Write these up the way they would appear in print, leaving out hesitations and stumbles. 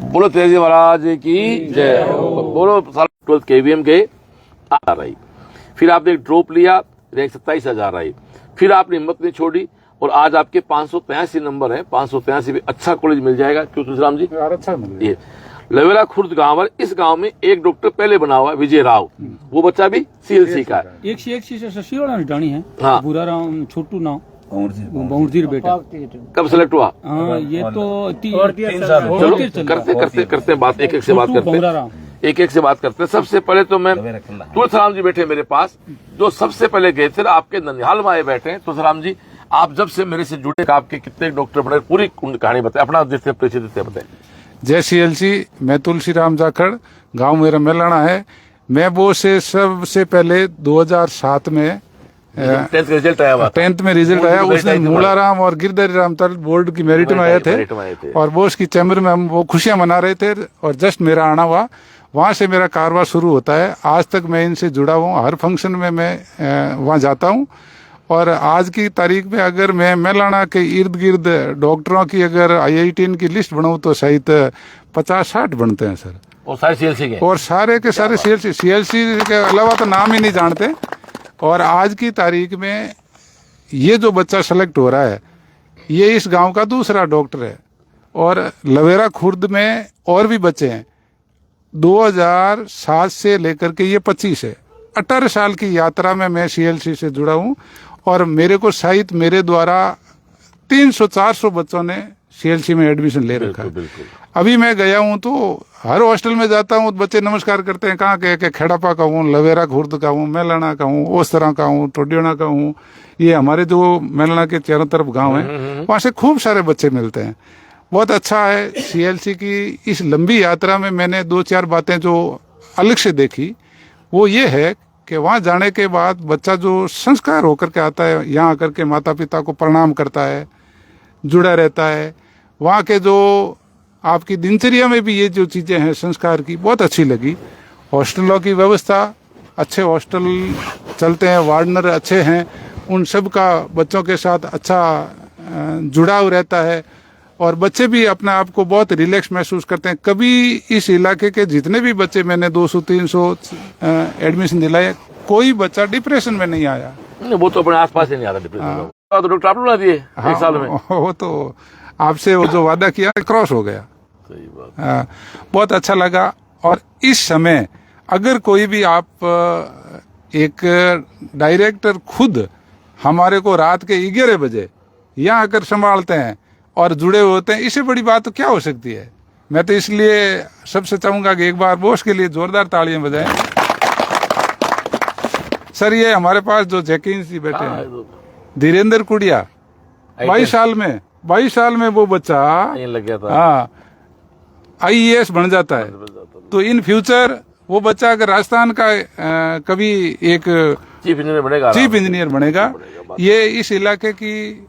बोलो तेजी महाराज की जय। बोलो 12th KVM के आ रही। फिर आपने एक ड्रॉप लिया, रैंक 27,000 आई। फिर आपने हिम्मत नहीं छोड़ी और आज आपके 583 नंबर है। 583 भी अच्छा कॉलेज मिल जाएगा। क्यों तुलसीराम जी? अच्छा मिल ये लवेरा खुर्द गांव है। इस गांव में एक डॉक्टर पहले बना हुआ है, विजय राव। वो बच्चा भी CLC का है। एक से शशिवाड़ा निटानी है। हाँ। बुरा राम छोटू नाव बहुजीर बेटा कब सेलेक्ट हुआ? हाँ, ये तो 3 साल। चलो करते बात, एक से बात करते, एक से बात करते। सबसे पहले तो मैं तुलसीराम जी बैठे मेरे पास, जो सबसे पहले गए थे आपके ननिहाल में आए बैठे। तुलसीराम जी, आप जब से मेरे से जुड़े आपके कितने डॉक्टर बने, पूरी कहानी बताए, अपना जिससे परिचय देते बताए। जय CLC। मैं तुलसीराम जाखड़, गांव मेरा मेलाना है। मैं वो से सबसे पहले 2007 में 10th रिजल्ट आया हुआ था। 10th में रिजल्ट आया। उसने मूलाराम और गिरधरी राम तल बोर्ड की मेरिट में आए थे और वो उसकी चैम्बर में हम वो खुशियां मना रहे थे और जस्ट मेरा आना हुआ। वहां से मेरा कारवां शुरू होता है। आज तक मैं इनसे जुड़ा हुआ, हर फंक्शन में मैं वहां जाता हूं। और आज की तारीख में अगर मैं मेलाना के इर्द गिर्द डॉक्टरों की अगर IIT की लिस्ट बनाऊं तो शायद 50-60 बनते हैं सर। और सारे CLC के, और सारे के सारे CLC के अलावा तो नाम ही नहीं जानते। और आज की तारीख में ये जो बच्चा सेलेक्ट हो रहा है, ये इस गांव का दूसरा डॉक्टर है। और लवेरा खुर्द में और भी बच्चे हैं। 2007 से लेकर के ये 25 है। 18 साल की यात्रा में मैं CLC से जुड़ा हूं और मेरे को शायद मेरे द्वारा 300-400 बच्चों ने CLC में एडमिशन ले रखा है। अभी मैं गया हूं तो हर हॉस्टल में जाता हूं, बच्चे नमस्कार करते हैं। कहाँ के खेड़ापा का हूँ, लवेरा खुर्द का हूँ, मेलाना का हूँ, उस तरह का हूँ, टोडियाना का हूँ। ये हमारे जो मेलाना के चारों तरफ गांव हैं, वहां से खूब सारे बच्चे मिलते हैं। बहुत अच्छा है। CLC की इस लंबी यात्रा में मैंने 2-4 बातें जो अलग से देखी, वो ये है कि वहाँ जाने के बाद बच्चा जो संस्कार होकर के आता है, यहाँ आकर के माता पिता को प्रणाम करता है, जुड़ा रहता है। वहाँ के जो आपकी दिनचर्या में भी ये जो चीज़ें हैं संस्कार की, बहुत अच्छी लगी। हॉस्टलों की व्यवस्था, अच्छे हॉस्टल चलते हैं, वार्डनर अच्छे हैं, उन सब का बच्चों के साथ अच्छा जुड़ाव रहता है और बच्चे भी अपने आप को बहुत रिलैक्स महसूस करते हैं। कभी इस इलाके के जितने भी बच्चे मैंने 200-300 एडमिशन दिलाए, कोई बच्चा डिप्रेशन में नहीं आया। वो तो अपने आसपास ही नहीं आता डिप्रेशन। तो डॉक्टर आप बना दिए एक साल में। वो तो आपसे वो जो वादा किया क्रॉस हो गया। सही बात। बहुत अच्छा लगा। और इस समय अगर कोई भी आप एक डायरेक्टर खुद हमारे को रात के 11 बजे यहाँ आकर संभालते हैं और जुड़े होते हैं, इससे बड़ी बात तो क्या हो सकती है। मैं तो इसलिए सबसे चाहूंगा कि एक बार बोस के लिए जोरदार तालियां बजाएं। सर, ये हमारे पास जो जैकिन जी बैठे हैं, धीरेन्द्र कुड़िया, 22 साल में वो बच्चा लग गया था। हाँ, IAS बन जाता है। तो इन फ्यूचर वो बच्चा अगर राजस्थान का कभी एक चीफ इंजीनियर बनेगा। ये इस इलाके की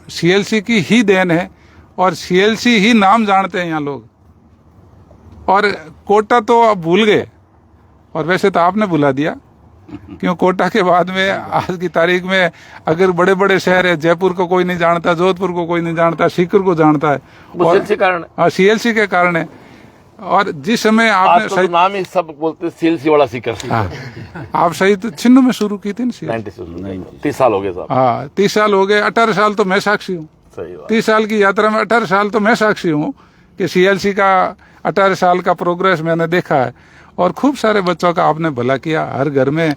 CLC की ही देन है और CLC ही नाम जानते हैं यहाँ लोग। और कोटा तो अब भूल गए, और वैसे तो आपने भुला दिया, क्यों कोटा के बाद में आज की तारीख में अगर बड़े बड़े शहर है, जयपुर को कोई नहीं जानता, जोधपुर को कोई नहीं जानता, सीकर को जानता है, और CLC के कारण है। और जिस समय आपने तो नाम ही सब बोलते CLC वाला सीकर। आप सही तो छिन्न में शुरू की थी ना, 30 साल हो गए साहब। हाँ, 30 साल हो गए। 18 साल तो मैं साक्षी हूँ। 30 साल की यात्रा में 18 साल तो मैं साक्षी हूँ कि CLC का 18 साल का प्रोग्रेस मैंने देखा है। और खूब सारे बच्चों का आपने भला किया हर घर में।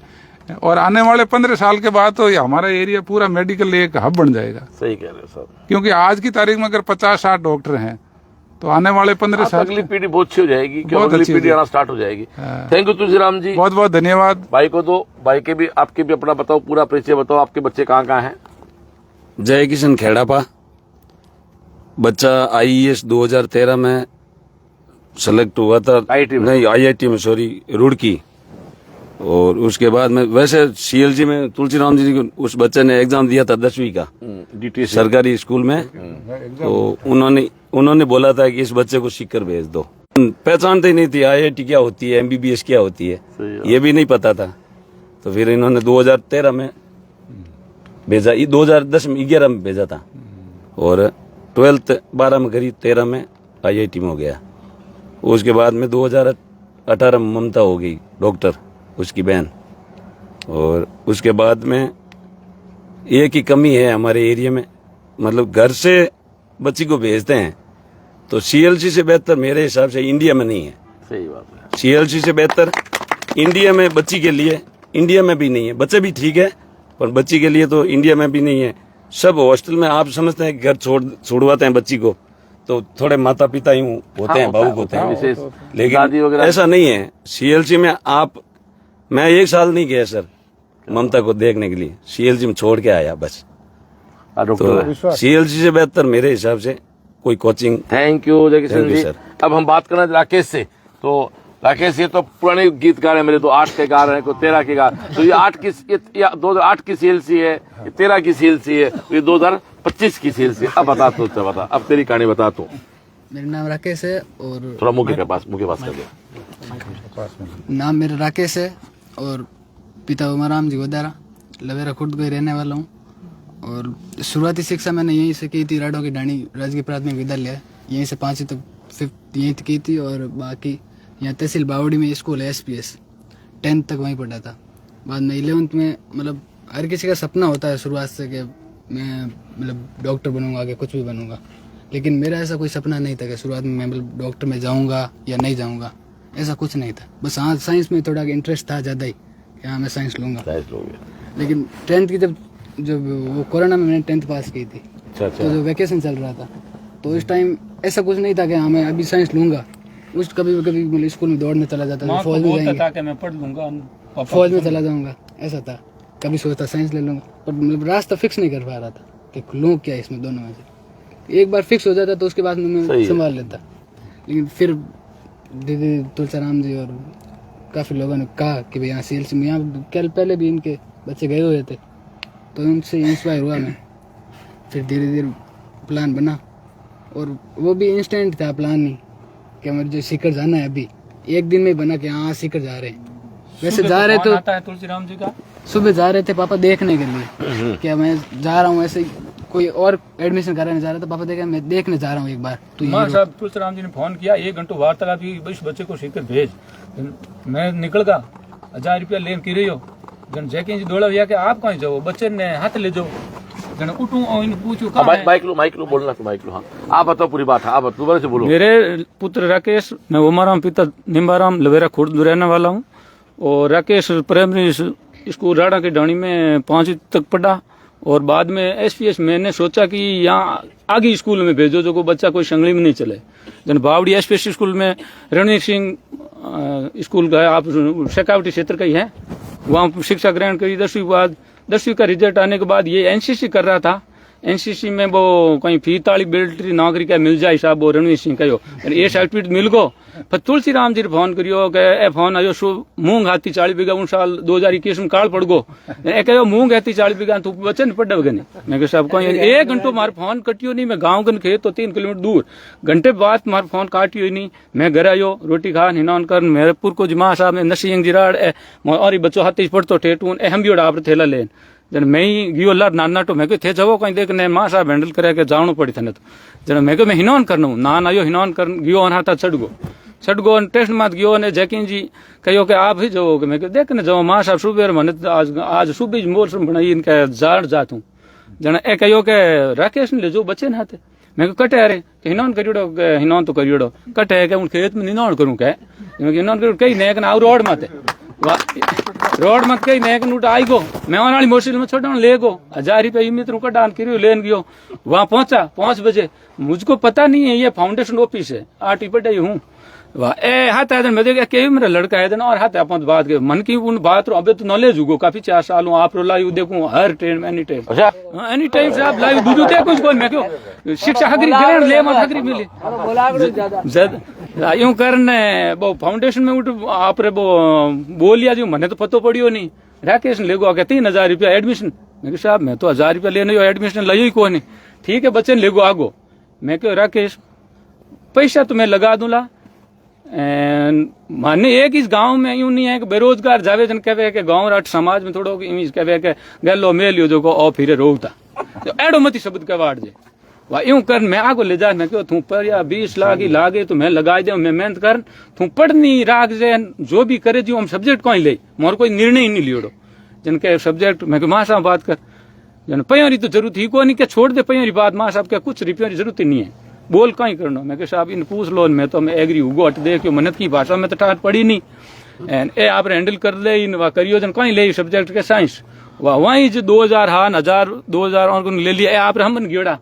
और आने वाले 15 साल के बाद तो ये हमारा एरिया पूरा मेडिकल एक हब बन जाएगा। सही कह रहे हो सर। क्योंकि आज की तारीख में अगर 50-60 डॉक्टर हैं तो आने वाले 15 साल अगली पीढ़ी बहुत अच्छी हो जाएगी, अगली पीढ़ी आना स्टार्ट हो जाएगी। थैंक यू तुलसीराम जी, बहुत बहुत धन्यवाद। भाई को दो, भाई के भी आपके भी अपना बताओ, पूरा परिचय बताओ, आपके बच्चे कहाँ हैं? जय किशन खेड़ापा, बच्चा IAS 2013 में सेलेक्ट हुआ था। IIT में सॉरी, रुड़की। और उसके बाद में वैसे CLC में तुलसीराम जी को उस बच्चे ने एग्जाम दिया था 10वीं का DT सरकारी स्कूल में। तो उन्होंने बोला था कि इस बच्चे को सीकर भेज दो। पहचानते ही नहीं थी IIT क्या होती है, MBBS क्या होती है, ये भी नहीं पता था। तो फिर इन्होंने 2013 में भेजा, 2010 में 11 में भेजा था और 12th 12 में करी, 13 में IIT में हो गया। उसके बाद में 2018 में ममता हो गई डॉक्टर, उसकी बहन। और उसके बाद में एक ही कमी है हमारे एरिया में, मतलब घर से बच्ची को भेजते हैं तो सीएलसी से बेहतर मेरे हिसाब से इंडिया में नहीं है। सही बात है। सीएलसी से बेहतर इंडिया में बच्ची के लिए, इंडिया में भी नहीं है। बच्चे भी ठीक है पर बच्ची के लिए तो इंडिया में भी नहीं है। सब हॉस्टल में आप समझते हैं कि घर छोड़वाते हैं बच्ची को तो थोड़े माता पिता यूं होते हैं, भावुक होते हैं, विशेष दादी लेकिन वगैरह ऐसा नहीं है सीएलसी में। मैं 1 साल नहीं गया सर ममता को देखने के लिए, सीएलसी में छोड़ के आया बस। डॉक्टर तो सीएलसी से बेहतर मेरे हिसाब से कोई कोचिंग। थैंक यू जय Kishan Thank you, ji. sir. अब हम बात करना राकेश से। तो राकेश ये तो पुराने गीतकार है मेरे, तो 8 के गा रहे हैं, कोई 13 के गा। तो ये 2008 की सीएलसी है, ये 13 की सीएलसी है, ये 2025 की सीएलसी है। अब बता तो, बता अब तेरी कहानी बता तो। मेरा नाम राकेश है और थोड़ा मुंह के पास कर दे। नाम मेरा राकेश है और पिता उमाराम जी गोदारा, लवेरा खुर्द का ही रहने वाला हूँ। और शुरुआती शिक्षा मैंने यहीं से की थी, राडों की ढाणी राजकीय प्राथमिक विद्यालय, यहीं से 5वीं तक 5th यहीं की थी। और बाकी यहाँ तहसील बावड़ी में स्कूल है SPS, 10th तक वहीं पढ़ा था। बाद में 11th में, मतलब हर किसी का सपना होता है शुरुआत से कि मैं मतलब डॉक्टर बनूंगा, कि कुछ भी बनूंगा, लेकिन मेरा ऐसा कोई सपना नहीं था कि शुरुआत में मैं मतलब डॉक्टर में जाऊंगा या नहीं जाऊंगा, ऐसा कुछ नहीं था। बस हाँ साइंस में थोड़ा इंटरेस्ट था ज़्यादा ही कि हाँ मैं साइंस लूंगा। लेकिन 10th की जब वो कोरोना में मैंने 10th पास की थी, तो जो वैकेशन चल रहा था तो उस टाइम ऐसा कुछ नहीं था कि हाँ मैं अभी साइंस लूंगा। उस कभी मतलब स्कूल में दौड़ने चला जाता था, फौज में जाएंगे, मैं पढ़ लूंगा, फौज में चला जाऊंगा, ऐसा था। कभी सोचता साइंस ले लूंगा, पर मतलब रास्ता फिक्स नहीं कर पा रहा था कि लूँ क्या इसमें, दोनों में से एक बार फिक्स हो जाता तो उसके बाद में मैं संभाल लेता। लेकिन फिर दीदी तुलसीराम जी और काफ़ी लोगों ने कहा कि भाई यहाँ CLC में, यहाँ कल पहले भी इनके बच्चे गए हुए थे, तो उनसे इंस्पायर हुआ मैं। फिर धीरे धीरे प्लान बना, और वो भी इंस्टेंट था प्लान ही कि हमारे जो सीकर जाना है अभी 1 दिन में ही बना कि हाँ सीकर जा रहे हैं। वैसे जा रहे तो तुलसीराम जी का सुबह जा रहे थे पापा देखने के लिए कि मैं जा रहा हूँ, ऐसे कोई और एडमिशन कराने जा रहा था, पापा देखा मैं देखने जा रहा हूँ एक बार। तो मां साहब तुलसीराम जी ने फोन किया, 1 घंटा वार्तालाप की, इस बच्चे को सीकर भेज। मैं निकल गया, 1000 रुपया लेन की रही हो। जन जैके जी दौड़ा भैया कि आप कहीं जाओ, बच्चे ने हाथ ले जाओ। जन उठूं और इन पूछूं कहाँ है? माइक लो बोलना तो माइक लो। हाँ आप बताओ पूरी बात है, आप दोबारा से बोलो। मेरे पुत्र राकेश, मैं उमाराम पिता निम्बाराम लवेरा खुर्द रहने वाला हूँ। और राकेश प्राइमरी स्कूल राड़ा की ढाणी में 5वीं तक पढ़ा, और बाद में SPS मैंने सोचा कि यहाँ आगे स्कूल में भेजो जो को बच्चा कोई संगली में नहीं चले। जन बावड़ी SPS स्कूल में रणवीर सिंह स्कूल का, आप शेखावटी क्षेत्र का ही है, वहाँ शिक्षा ग्रहण करी। 10वीं बाद 10वीं का रिजल्ट आने के बाद ये NCC कर रहा था। NCC में वो कहीं फीताली मिलिट्री नौकरी का मिल जाए साहब, वो रणवीर सिंह कहो ये सर्टिफिकेट मिल गो। फिर तुलसीराम जी फोन करियो कि ए फोन आयो सु मूंग हाथी 40 बीघा उन साल 2021 में काल पड़ गो। ए कहो मूंग हाथी 40 बीघा तू बचन पड़ गए नहीं। मैं साहब को 1 घंटो मार फोन कटियो नहीं, मैं गाँव गन खेत तो 3 किलोमीटर दूर, घंटे बाद मार फोन काटियो नहीं। मैं घर आयो, रोटी खा हिनान कर मेहरपुर को जमा साहब ने नसींग जिराड़ और बच्चों हाथी पड़तो ठेठून हम भी आप थेला लेन। जन मैं ही गयो लार नाना तो मैं थे जाओ कहीं देख ने मां साहब हैंडल करे के जावणो पड़ी थे। तो जन मैं मैं हिनौन करनो नान आयो, हिनौन कर गयो और हाथा छड़ गो टेस्ट मात गयो ने जैकिन जी कहो कि आप ही जाओ। मैं देखने जाओ मां साहब सुबह मने आज सुबह मौसम बनाई इनके जाड़ जातू। जन ए कहो के राकेश ने ले जो बच्चे ना थे। मैं कटे अरे हिनौन करियोड़ो, हिनौन तो करियोड़ो कटे है उन खेत में हिनौन करूं के हिनौन कर कई नेक ना रोड माते रोड मत कई नेक नूट आई गो। मैं वाली मोटरसाइकिल में छोड़ा ले गो 1000 रुपया ही मित्र का डाल करियो लेन गयो। वहां पहुंचा 5 बजे, मुझको पता नहीं है ये फाउंडेशन ऑफिस है, आटी पटाई हूँ। वाह ए हाथ आदन मैं देखा के मेरा लड़का है और हाथ अपन बात के मन की उन बात रो अबे तो नॉलेज हुगो काफी 4 साल हूँ आप रो लाइव देखूं हर ट्रेन में एनी टाइम से आप लाइव दूध देखो कुछ मैं क्यों शिक्षा हगरी ग्रहण ले मत हगरी मिली यूं करने वो फाउंडेशन में उठ आप रे वो बोलिया जो मने तो पतो पड़ियो नहीं। राकेश ने ले गो 3000 रुपया एडमिशन। मैं साहब मैं तो 1000 रुपया लेने एडमिशन लियो ही को नहीं। ठीक है बच्चे ने ले गो आगो। मैं क्यों राकेश पैसा तो मैं लगा दूंला, माने एक इस गांव में यूं नहीं है कि बेरोजगार जावे जन कहे कि गांव राट समाज में थोड़ो इमेज कहे कि गलो मेलियो जो को ओ फिरे रोता तो एडो मती शब्द के वाट जे वह यूं कर मैं आगो ले जा मैं क्यों तू पर या 20 लाख ही लागे तो मैं लगा दे मैं मेहनत कर तू पढ़नी राग से जो भी करे जो हम सब्जेक्ट कोई ले मोर कोई निर्णय ही नहीं लियोड़ो जिनके सब्जेक्ट मैं मां साहब बात कर जन पयोरी तो जरूरत ही को नहीं के छोड़ दे पयोरी बात मां साहब के कुछ रुपये की जरूरत ही नहीं है बोल कहीं करना मैं साहब इन पूछ लो मैं तो मैं एग्री हुगो हट दे क्यों मेहनत की भाषा में तो ठाट पड़ी नहीं एंड ए आप हैंडल कर ले इन वा करियो जन कहीं ले सब्जेक्ट के साइंस वाह वहीं जो 2000 और ले लिया आप हमन गियोड़ा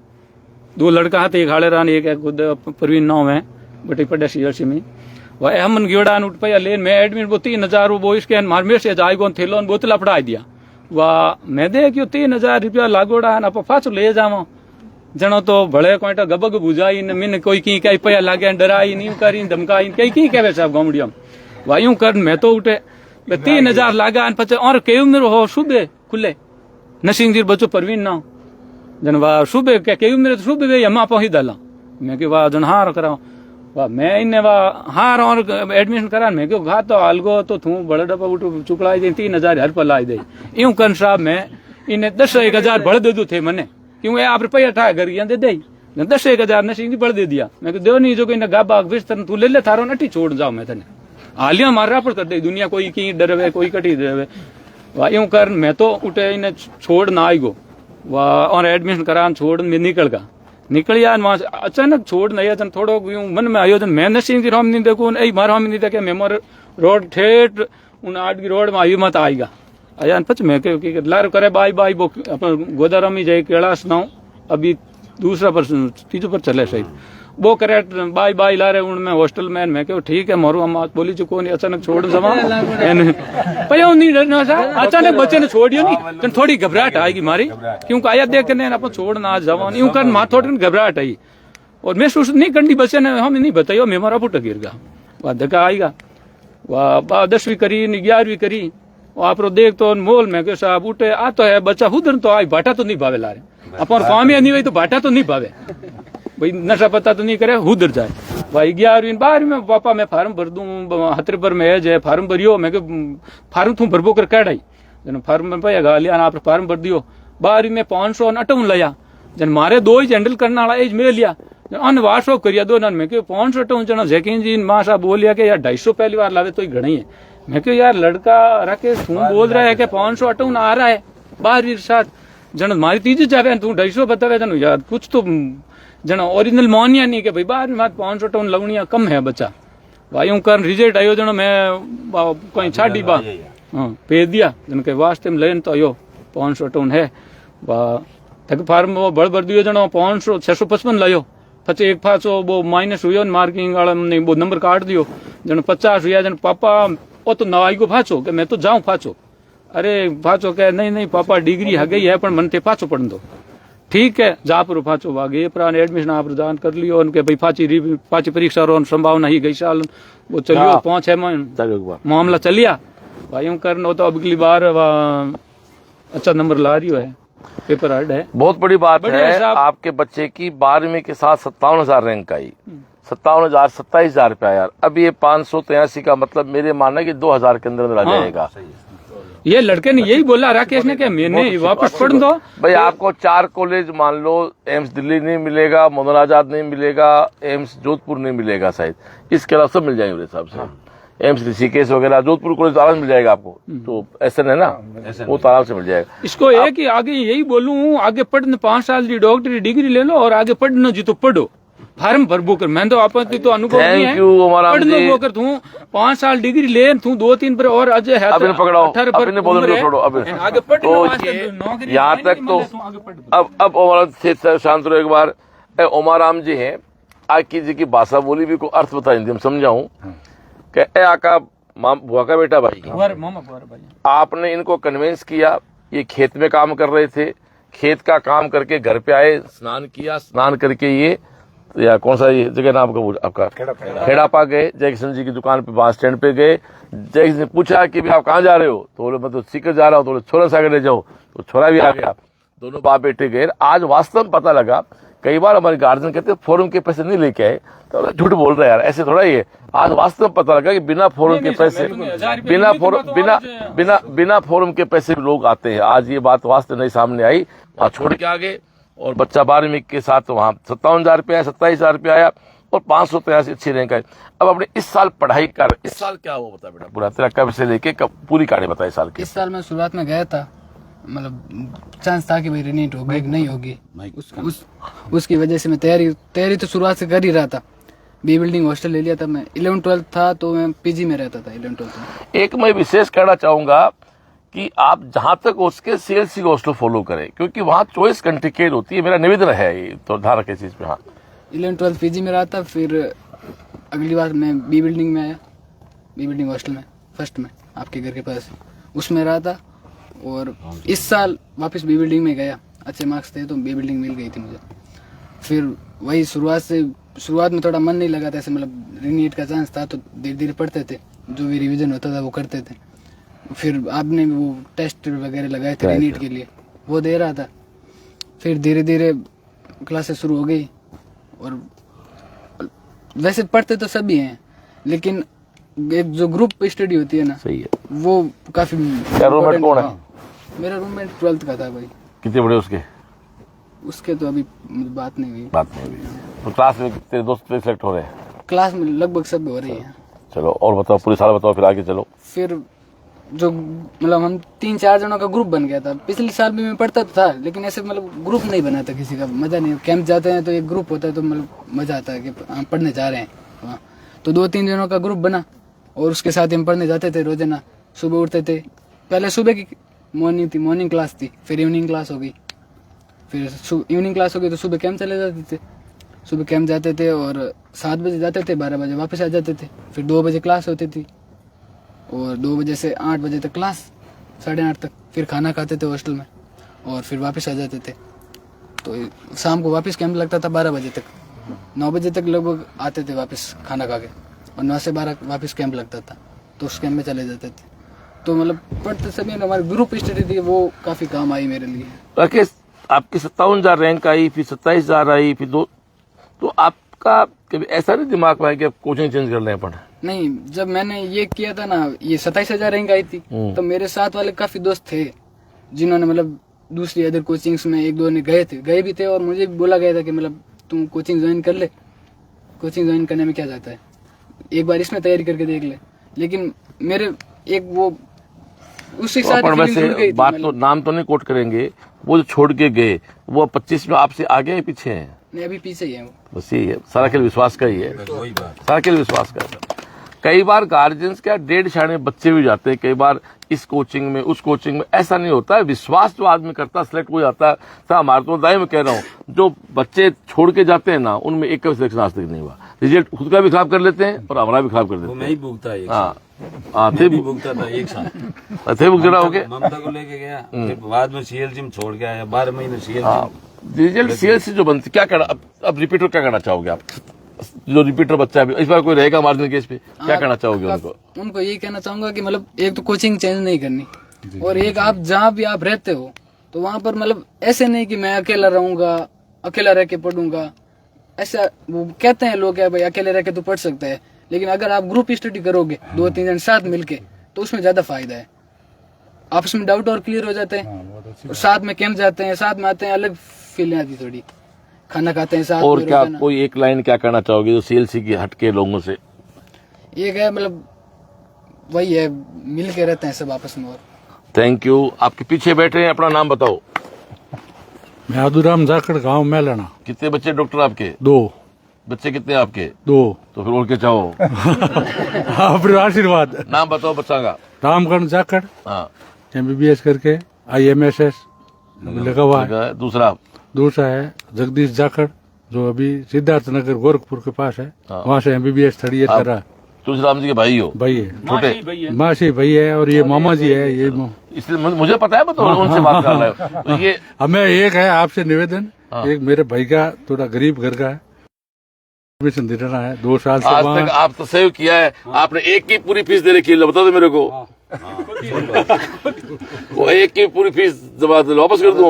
2 लड़का हाथ एक हाड़े रान एक खुद प्रवीण नाम है बटे पड़े सीआरसी में वह हमन गियोड़ा उठ पाया लेन मैं एडमिट वो 3000 वो इसके मार मैसेज आई गो थेलो बोतला पढ़ा दिया वाह मैं दे क्यों 3000 रुपया लागोड़ा ना पाछो ले जावा जनो तो भले कोईटा गबग बुझाई न मिन कोई की कई पया लागे डराई नहीं करी धमकाई कई की कहवे साहब गामडियम वाह यूं कर मैं तो उठे 3000 लागा पचे और केव मेरो हो सुबह खुले नसिंग जी बच्चो परवीन ना जन वाह सुबह के केव मेरे सुबह वे यमा पहुंच दला मैं के वाह जन हार करा वाह मैं इने वाह हार और एडमिशन करा मैं के घा तो अलगो तो तू बड़े डब्बा उठ चुकलाई दे 3000 हर पर लाई दे यूं कर साहब मैं इने 10-1000 बढ़ दे दो थे मने क्यों आप रुपया ठा कर दे दे 10-1000 नसिंग जी बढ़ दे दिया मैं के दो नहीं जो कोई ना गाबा बिस्तर तू ले ले थारो नटी छोड़ जाओ मैं तने हालिया मारा पर कर दे दुनिया कोई की डरवे कोई कटी डरवे वाह यूं कर मैं तो उठे इन्हें छोड़ ना आई गो वाह और एडमिशन करा छोड़ में निकल गा निकल या वहां अचानक छोड़ नहीं जन थोड़ो यूं मन में आयोजन मैं नसीब जी राम नहीं देखो ए मार हम नहीं देखे मेमोर रोड ठेठ उन आठ की रोड में आयु मत आएगा आया पच मैं के लार करे बाय बाय वो अपन गोदारा में जाए कैलाश ना अभी दूसरा पर तीसरे पर चले सही वो करे बाय बाय ला रहे उनमें हॉस्टल में मैं क्यों ठीक है मोरू हम बोली चुको नहीं अचानक छोड़ जमा पयो नहीं डरना सा अचानक बच्चे ने छोड़ियो नहीं तो थोड़ी घबराहट आएगी मारी क्योंकि आया देख के अपन छोड़ ना जवा यूं कर मां थोड़ी घबराहट आई और महसूस नहीं करनी बच्चे ने हम नहीं बताइयो मैं हमारा पुट गिर गया वह धक्का आएगा वह 10वीं करी 11वीं करी आप देख तो मोल में साहब उठे आ तो है बच्चा हुदर तो आई भाटा तो नहीं भावे ला रहे अपन काम नहीं हुई तो भाटा तो नहीं भावे भाई नशा पता तो नहीं करे हुदर जाए भाई 11वीं 12वीं में पापा मैं फार्म भर दूं 70 में है फार्म भरियो मैं फार्म तू भरबो कर काढ़ाई जन फार्म में पाया गा लिया आप फार्म भर दियो 12वीं में 558 लिया जन मारे 2 ही हैंडल करने वाला एज में लिया अन वाशो करिया दो नन में 558 जना जैकिन जी मां साहब बोलिया कि यार 250 पहली बार लावे तो ही घणी है मैं क्यों यार लड़का राकेश तू बोल रहा है कि 558 आ रहा है 12वीं साथ जन मारी तीजी जावे तू 250 बतावे जन यार कुछ तो जना ओरिजिनल मानिया नहीं कि भाई 12वीं में 558 लगनिया कम है बच्चा भाई यूं कर रिजल्ट आयो जनो मैं कहीं छाड़ी बा हां भेज दिया जन के वास्ते में लेन तो आयो 558 है तक फार्म वो बड़ भर दियो जनो 655 लायो पचे एक फाचो वो माइनस हुयो मार्किंग वाला ने वो नंबर काट दियो जन 50 हुआ जन पापा ओ तो नवाई को फाचो कि मैं तो जाऊं फाचो अरे फाचो कह नहीं पापा डिग्री है गई है पर मन ते फाचो पढ़ दो ठीक है जा पर फाचो वागे प्राण एडमिशन आप जान कर लियो उनके भाई पाची परीक्षा रो संभावना ही गई साल वो चलियो 5-6 महीने मामला चलिया भाई यूं करनो तो अगली बार अच्छा नंबर ला रही है पेपर हार्ड है बहुत बड़ी बात है आपके बच्चे की 12वीं के साथ 57,000 रैंक आई 57,000 27,000 रुपया यार अब ये 583 का मतलब मेरे मानना कि 2,000 के अंदर आ जाएगा ये लड़के ने यही बोला राकेश ने कि मैंने वापस पढ़ दो भाई आपको 4 कॉलेज मान लो एम्स दिल्ली नहीं मिलेगा मोहन आजाद नहीं मिलेगा एम्स जोधपुर नहीं मिलेगा शायद इसके अलावा सब मिल जाएंगे मेरे हिसाब से एम्स ऋषिकेश वगैरह जोधपुर कॉलेज आराम मिल जाएगा आपको तो ऐसा है ना वो तो आराम से मिल जाएगा इसको एक ही आगे यही बोलूं आगे पढ़ने 5 साल की डॉक्टरी डिग्री ले लो और आगे पढ़ना जी तो पढ़ो फार्म भरबो कर मैं तो आपत्ति तो अनुभव नहीं है पढ़ने वो कर तू 5 साल डिग्री ले तू 2-3 पर और अजय है अपने पकड़ो अपने बोलने को छोड़ो अब आगे पढ़ तो यहाँ तक तो अब हमारा शांत रहो एक बार ओमाराम जी हैं आकी जी की भाषा बोली भी को अर्थ बता हम समझाऊं कि ए आका बुआ का बेटा भाई आपने इनको कन्विंस किया ये खेत में काम कर रहे थे खेत का काम करके घर पे आए स्नान किया स्नान करके ये या कौन सा ये जगह नाम आपका खेड़ापा गए जय किशन जी की दुकान पे बस स्टैंड पे गए जय किशन ने पूछा कि भाई आप कहाँ जा रहे हो तो बोले मैं तो सीकर जा रहा हूँ तो छोरा सागर ले जाओ तो छोरा भी आ गया दोनों बाप बेटे गए आज वास्तव में पता लगा कई बार हमारे गार्जियन कहते हैं फोरम के पैसे नहीं लेके आए तो झूठ बोल रहे यार ऐसे थोड़ा ही है आज वास्तव में पता लगा कि बिना फोरम के पैसे बिना फोरम के पैसे लोग आते हैं आज ये बात वास्तव नहीं सामने आई आज छोड़ के आगे और बच्चा 12वीं के साथ वहाँ 57,000 रुपया, 27,000 रुपया आया और 583 अच्छी रैंक आई। अब अपने इस साल पढ़ाई कर, इस साल क्या हुआ बता बेटा पूरा तेरा, कब से लेके कब पूरी कहानी बता इस साल की। इस साल मैं शुरुआत में गया था, मतलब चांस था कि भाई रिनीट होगी कि नहीं होगी, उसकी वजह से मैं तैयारी तो शुरुआत से कर ही रहा था। बी बिल्डिंग हॉस्टल ले लिया था मैं, 11-12 था तो मैं पीजी में रहता था 11-12 में। एक मैं विशेष कहना चाहूंगा कि आप जहां तक उसके सीएलसी को हॉस्टल फॉलो करें, क्योंकि वहां चॉइस कंटिकेट होती है, मेरा निवेदन है ये तो ध्यान रखे चीज पे। हाँ 11-12 पीजी में रहा था, फिर अगली बार मैं बी बिल्डिंग में आया, बी बिल्डिंग हॉस्टल में फर्स्ट में आपके घर के पास, उसमें रहा था। और इस साल वापस बी बिल्डिंग में गया, अच्छे मार्क्स थे तो बी बिल्डिंग मिल गई थी मुझे। फिर वही शुरुआत में थोड़ा मन नहीं लगा था, ऐसे मतलब रीनीट का चांस था तो धीरे धीरे पढ़ते थे, जो भी रिवीजन होता था वो करते थे। फिर आपने वो टेस्ट वगैरह लगाए थे रीनीट के लिए, वो दे रहा था। फिर धीरे धीरे क्लासेस शुरू हो गई, और वैसे पढ़ते तो सभी हैं, लेकिन एक जो ग्रुप स्टडी होती है ना, सही है, वो काफी। रूममेट कौन है? मेरा रूममेट 12th का था भाई। कितने बड़े उसके तो अभी बात नहीं हुई। तो क्लास में कितने दोस्त सिलेक्ट हो रहे हैं? क्लास में लगभग सब हो रही है। चलो और बताओ, पूरी साल बताओ, फिर आगे चलो। फिर जो मतलब हम 3-4 जनों का ग्रुप बन गया था। पिछले साल भी मैं पढ़ता था, लेकिन ऐसे मतलब ग्रुप नहीं बना था किसी का, मजा नहीं। कैंप जाते हैं तो एक ग्रुप होता है तो मतलब मजा आता है कि हम पढ़ने जा रहे हैं वहाँ। तो 2-3 जनों का ग्रुप बना और उसके साथ हम पढ़ने जाते थे रोजाना। सुबह उठते थे, पहले सुबह की मॉर्निंग क्लास थी, फिर इवनिंग क्लास हो गई, फिर इवनिंग क्लास हो गई तो सुबह कैंप चले जाते थे। सुबह कैंप जाते थे और 7 बजे जाते थे, 12 बजे वापस आ जाते थे। फिर 2 बजे क्लास होती थी और 2 बजे से 8 बजे तक क्लास, 8:30 तक। फिर खाना खाते थे हॉस्टल में और फिर वापस आ जाते थे। तो शाम को वापस कैंप लगता था 12 बजे तक, 9 बजे तक लगभग आते थे वापस खाना खा के, और 9 से 12 वापस कैंप लगता था, तो उस कैंप में चले जाते थे। तो मतलब पढ़ते समय हमारे ग्रुप स्टडी थी, वो काफ़ी काम आई मेरे लिए। राकेश, आपकी 57,000 रैंक आई, फिर 27,000 आई, फिर 2, तो आपका कभी ऐसा नहीं दिमाग में आया कि आप कोचिंग चेंज कर लें? पढ़े नहीं, जब मैंने ये किया था ना, ये 27,000 रैंक आई थी, तो मेरे साथ वाले काफी दोस्त थे जिन्होंने मतलब दूसरी अदर कोचिंग्स में 1-2 ने गए भी थे, और मुझे भी बोला गया था कि मतलब तुम कोचिंग ज्वाइन कर ले, कोचिंग ज्वाइन करने में क्या जाता है, एक बार इसमें तैयारी करके देख ले। लेकिन मेरे एक वो उसी साथ वैसे बात तो नाम तो नहीं कोट करेंगे, वो जो छोड़ के गए वो 25 में आपसे आगे हैं पीछे हैं? नहीं, अभी पीछे ही है वो। बस यही है, सारा खेल विश्वास का ही है, सारा खेल विश्वास का है। कई बार गार्जियंस क्या 1.5 शाणे बच्चे भी जाते हैं, कई बार इस कोचिंग में उस कोचिंग में, ऐसा नहीं होता है। विश्वास जो आदमी करता है सिलेक्ट हो जाता है। तो हमारे तो दाई में कह रहा हूँ, जो बच्चे छोड़ के जाते हैं ना, उनमें एक का सिलेक्शन आज तक नहीं हुआ। रिजल्ट खुद का भी खराब कर लेते हैं और हमारा भी खराब कर देते हैं। मैं ही भुगता है, हाँ थे भुगता था एक साल, थे भुगतड़ा हो गए। ममता को लेके गया, फिर बाद में सीएलसी में छोड़ के आया, 12 महीने सीएलसी। रिजल्ट सीएलसी जो बनती, क्या कहना अब रिपीटर क्या कहना चाहोगे आप? जो रिपीटर बच्चा है, इस बार कोई रहेगा मार्जिनल केस पे, क्या कहना चाहोगे उनको? उनको यही कहना चाहूंगा कि मतलब एक तो कोचिंग चेंज नहीं करनी, और एक आप जहाँ भी आप रहते हो तो वहाँ पर मतलब ऐसे नहीं कि मैं अकेला रहूंगा, अकेला रह के पढ़ूंगा। ऐसा वो कहते हैं लोग, भाई अकेले रह के तो पढ़ सकते हैं, लेकिन अगर आप ग्रुप स्टडी करोगे 2-3 जन साथ मिलके, तो उसमें ज्यादा फायदा है। आपस में डाउट और क्लियर हो जाते हैं, और साथ में कैंप जाते हैं, साथ में आते हैं, अलग फीलिंग आती थोड़ी, खाना खाते हैं साथ। और क्या कोई एक लाइन क्या कहना चाहोगे जो सीएलसी की हटके लोगों से? ये है मतलब वही है, मिल के रहते हैं सब आपस में। और थैंक यू। आपके पीछे बैठे हैं, अपना नाम बताओ। मैं आदुराम जाखड़, गांव मैलाना। कितने बच्चे डॉक्टर आपके? 2 बच्चे कितने आपके? 2। तो फिर और क्या चाहो? आप आशीर्वाद। नाम बताओ बच्चा का। रामकरण जाखड़, हाँ, MBBS करके IMSS लगा हुआ है। दूसरा है जगदीश जाखड़, जो अभी सिद्धार्थ नगर गोरखपुर के पास है, वहाँ से MBBS 3rd ईयर कर रहा है। तुलसीराम जी के भाई हो? भाई है, छोटे मासी भाई है, और ये मामा जी है। ये इसलिए मुझे पता है, बताओ उनसे बात कर रहे हो। तो ये हमें एक है आपसे निवेदन, एक मेरे भाई का थोड़ा गरीब घर का है, एडमिशन देना है 2 साल से। आज तक आप तो सेव किया है, आपने एक की पूरी फीस दे रखी है, बता दो मेरे को। वो एक की पूरी फीस जमा वापस कर दो।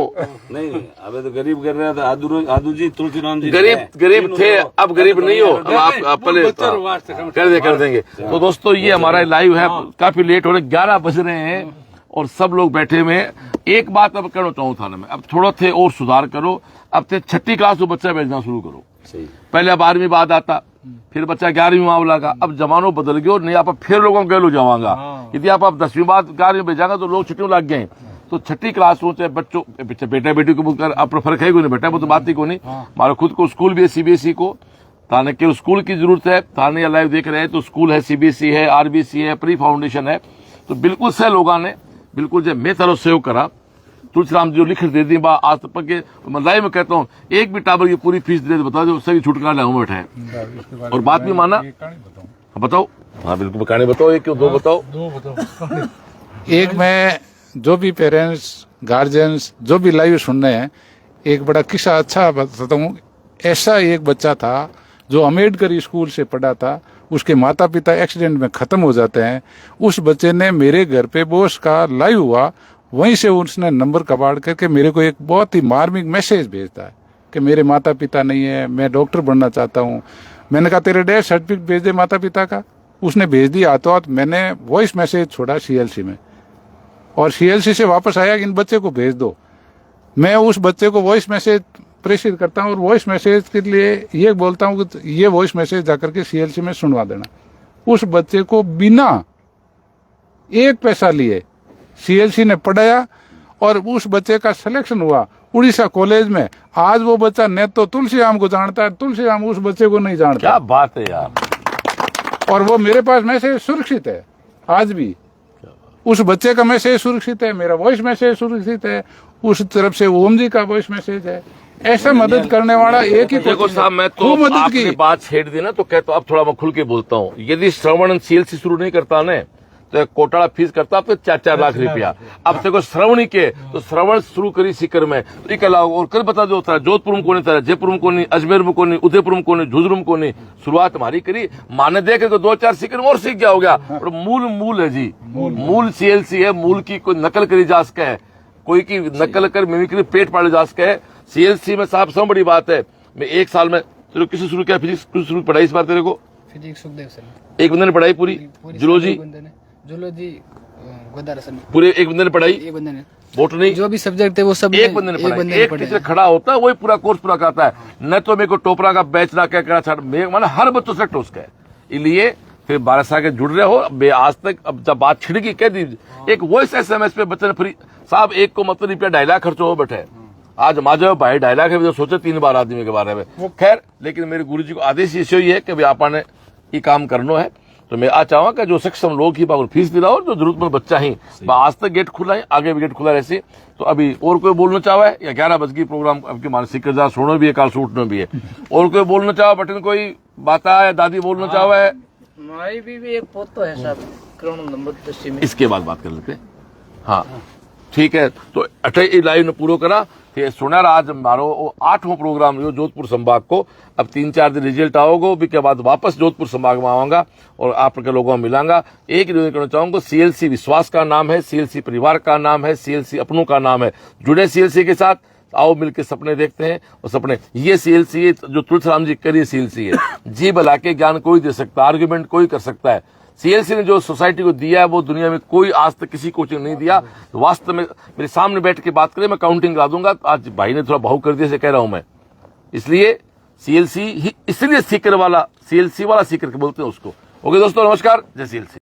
नहीं, अबे तो गरीब कर रहा था आदू जी, तुलसीराम जी गरीब थे, अब गरीब नहीं हो। अब आप पहले कर देंगे। तो दोस्तों, ये हमारा लाइव है, काफी लेट हो रहे, 11 बज रहे हैं और सब लोग बैठे हुए हैं। एक बात अब कहना चाहूँ थाने में, अब थोड़ा थे और सुधार करो। अब थे 6ठी क्लास को बच्चा भेजना शुरू करो। पहले 12वीं बाद आता, फिर बच्चा 11वीं मामला का। अब जमानो बदल गयो, नहीं आप फिर लोगों को गैलो जावांगा। यदि आप 10वीं बाद 11वीं भेजांगा तो लोग छुट्टियों लग गए। तो 6ठी क्लास हो चाहे बच्चों बेटा बेटी को बोलकर अपना फर्क है को नहीं बेटा, वो तो बात ही को नहीं। हमारा खुद को स्कूल भी है CBSE को, थाने के स्कूल की जरूरत है। थाने या लाइव देख रहे हैं तो स्कूल है, CBSE है, RBC है, प्री फाउंडेशन है। तो बिल्कुल से लोगों ने बिल्कुल जो मैं तरह सहयोग करा, तुलसीराम जी जो लिख दे दी आज तक के लाइव में कहता हूँ, एक भी टाबर की पूरी फीस दे बता दो, सभी छुटकारा लाऊं बैठा है। और बात भी माना, बताओ। हाँ बिल्कुल कहानी बताओ, एक क्यों दो बताओ। एक मैं जो भी पेरेंट्स गार्जियंस जो भी लाइव सुन रहे हैं, एक बड़ा किस्सा अच्छा बताता हूँ। ऐसा एक बच्चा था जो अम्बेडकर स्कूल से पढ़ा था, उसके माता पिता एक्सीडेंट में खत्म हो जाते हैं। उस बच्चे ने मेरे घर पे बोस का लाइव हुआ, वहीं से उसने नंबर कबाड़ करके मेरे को एक बहुत ही मार्मिक मैसेज भेजता है कि मेरे माता पिता नहीं है, मैं डॉक्टर बनना चाहता हूँ। मैंने कहा तेरे डेथ सर्टिफिकेट भेज दे माता पिता का। उसने भेज दिया हाथों हाथ। मैंने वॉइस मैसेज छोड़ा CLC में, और CLC से वापस आया कि इन बच्चे को भेज दो। मैं उस बच्चे को वॉइस मैसेज प्रेषित करता हूँ और वॉइस मैसेज के लिए ये बोलता हूँ कि ये वॉइस मैसेज जाकर के CLC में सुनवा देना। उस बच्चे को बिना एक पैसा लिए CLC ने पढ़ाया और उस बच्चे का सिलेक्शन हुआ उड़ीसा कॉलेज में। आज वो बच्चा न तो तुलसीराम को जानता है, तुलसीराम उस बच्चे को नहीं जानता। क्या बात है यार। और वो मेरे पास मैसेज सुरक्षित है आज भी। उस बच्चे का मैसेज सुरक्षित है, मेरा वॉइस मैसेज सुरक्षित है, उस तरफ से ओम जी का वॉइस मैसेज है। ऐसा मदद करने वाला एक ही। देखो साहब, मैं तो आपने बात छेड़ दी ना, तो कहता हूँ अब थोड़ा मैं खुल के बोलता हूँ। यदि श्रवण CLC शुरू नहीं करता ना तो कोटाला फीस करता तो 4-4 लाख रुपया। अब देखो श्रवणी के तो श्रवण शुरू करी सीकर में तो एक अलावा और कर बता दो था, जोधपुर में कोनी था, जयपुर में कोनी, अजमेर में कोनी, उदयपुर में कोनी, झुंझुनू में कोनी। शुरुआत हमारी करी, माने देख के 2-4 सीकर में और सीख गया हो गया। और मूल है जी, मूल CLC है। मूल की कोई नकल करी जा सके है, कोई की नकल कर मिमिक्री पेट पाड़े जा सके है। CLC में साहब सब बड़ी बात है। मैं 1 साल में तेरे किसी शुरू किया फिजिक्स शुरू पढ़ाई इस बार तेरे को? फिजिक्स सुखदेव सर, एक बंदे ने पढ़ाई पूरी, जूलॉजी जूलॉजी गोदारा सर, पूरे एक बंदे ने पढ़ाई, एक बंदे ने बोटनी जो भी सब्जेक्ट है वो सब एक बंदे ने पढ़ाई। एक टीचर खड़ा होता है वही पूरा कोर्स पूरा करता है। न तो मेरे को टोपरा का बैच ना क्या छाड़, मैंने हर बच्चों से टोस्ट है। इसलिए फिर 12 साल के जुड़ रहे हो। आज तक अब जब बात छिड़की कह दीजिए, एक वॉइस SMS पे बच्चे ने फ्री साहब 1 को मतलब रुपया 2.5 लाख खर्च हो बैठे। आज माजो भाई 2.5 लाख है, सोचे 3 बार आदमी के बारे में। खैर, लेकिन मेरे गुरु जी को आदेश ये है कि आपने ये काम करना है। तो मैं आ चाहूंगा कि जो सक्षम लोग ही फीस दिलाओ और जो जरूरतमंद बच्चा ही आज तक गेट खुला है, आगे भी गेट खुला रहती। तो अभी और कोई बोलना चाहे या 11 बजे की प्रोग्राम आपकी मानसिक सोना भी है, काल सूटना भी है। और कोई बोलना चाहे बटन कोई बात है, दादी बोलना चाहे? हमारी भी एक पोतो है साहब, करोड़ नंबर में। इसके बाद बात कर लेते हैं। हाँ ठीक है, तो 28 लाइव ने पूरा करा। फिर सुना आज मारो 8वां प्रोग्राम जो जोधपुर संभाग को। अब 3-4 दिन रिजल्ट आओगे, भी के बाद वापस जोधपुर संभाग में आऊंगा और आप के लोगों में मिलांगा। एक ही करना चाहूंगा, CLC विश्वास का नाम है, CLC परिवार का नाम है, CLC अपनों का नाम है। जुड़े CLC के साथ, आओ मिलकर सपने देखते हैं। और सपने ये CLC जो तुलसीराम जी करिए CLC है। जी भला के ज्ञान कोई दे सकता है, आर्ग्यूमेंट कोई कर सकता है। CLC ने जो सोसाइटी को दिया है वो दुनिया में कोई आज तक किसी कोचिंग नहीं दिया। तो वास्तव में मेरे सामने बैठ के बात करें, मैं काउंटिंग करा दूंगा। आज भाई ने थोड़ा भावुक कर दिया से कह रहा हूं मैं। इसलिए CLC ही इसलिए सीकर वाला, CLC वाला सीकर के बोलते हैं उसको। ओके दोस्तों, नमस्कार, जय CLC।